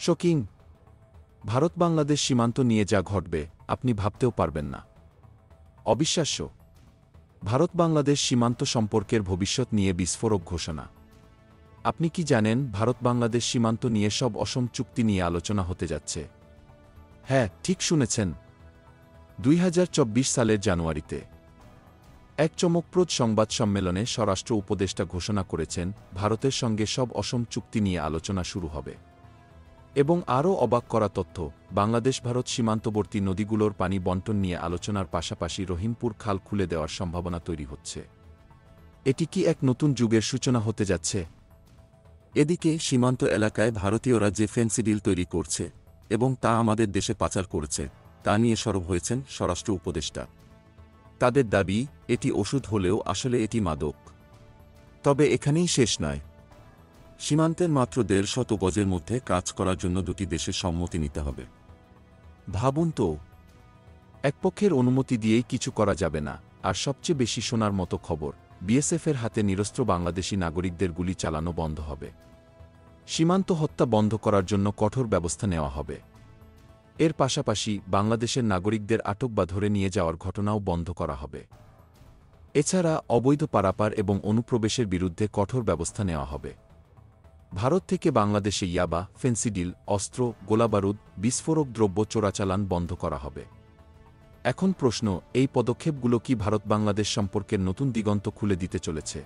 Shocking! Bharat Bangladesh সীমান্ত নিয়ে যা ঘটবে আপনি ভাবতেও পারবেন না। অবিশ্বাস্য! ভারত বাংলাদেশ সীমান্ত সম্পর্কের ভবিষ্যৎ নিয়ে বিস্ফোরক ঘোষণা। আপনি কি জানেন ভারত বাংলাদেশ সীমান্ত নিয়ে সব অসম চুক্তি নিয়ে আলোচনা হতে যাচ্ছে? হ্যাঁ, ঠিক শুনেছেন। 2024 সালের জানুয়ারিতে এক চমকপ্রদ সংবাদ সম্মেলনে স্বরাষ্ট্র উপদেষ্টা ঘোষণা করেছেন ভারতের সঙ্গে সব অসম চুক্তি নিয়ে আলোচনা শুরু হবে। এবং আরও অবাক করা তথ্য, বাংলাদেশ ভারত সীমান্তবর্তী নদীগুলোর পানি বণ্টন নিয়ে আলোচনার পাশাপাশি রহিমপুর খাল খুলে দেওয়ার সম্ভাবনা তৈরি হচ্ছে। এটি কি এক নতুন যুগের সূচনা হতে যাচ্ছে? এদিকে সীমান্ত এলাকায় ভারতীয়রা যে ফেন্সিডিল তৈরি করছে এবং তা আমাদের দেশে পাচার করেছে তা নিয়ে সরব হয়েছেন স্বরাষ্ট্র উপদেষ্টা। তাদের দাবি, এটি ওষুধ হলেও আসলে এটি মাদক। তবে এখানেই শেষ নয়। সীমান্তের মাত্র 150 গজের মধ্যে কাজ করার জন্য দুটি দেশের সম্মতি নিতে হবে। ভাবুন তো, এক পক্ষের অনুমতি দিয়েই কিছু করা যাবে না, আর সবচেয়ে বেশি শোনার মতো খবর, বিএসএফের হাতে নিরস্ত্র বাংলাদেশি নাগরিকদের গুলি চালানো বন্ধ হবে। সীমান্ত হত্যা বন্ধ করার জন্য কঠোর ব্যবস্থা নেওয়া হবে। এর পাশাপাশি বাংলাদেশের নাগরিকদের আটক বা ধরে নিয়ে যাওয়ার ঘটনাও বন্ধ করা হবে। এছাড়া অবৈধ পারাপার এবং অনুপ্রবেশের বিরুদ্ধে কঠোর ব্যবস্থা নেওয়া হবে। ভারত থেকে বাংলাদেশে ইয়াবা, ফেন্সিডিল, অস্ত্র, গোলাবারুদ, বিস্ফোরক দ্রব্য চোরাচালান বন্ধ করা হবে। এখন প্রশ্ন, এই পদক্ষেপগুলো কি ভারত বাংলাদেশ সম্পর্কের নতুন দিগন্ত খুলে দিতে চলেছে?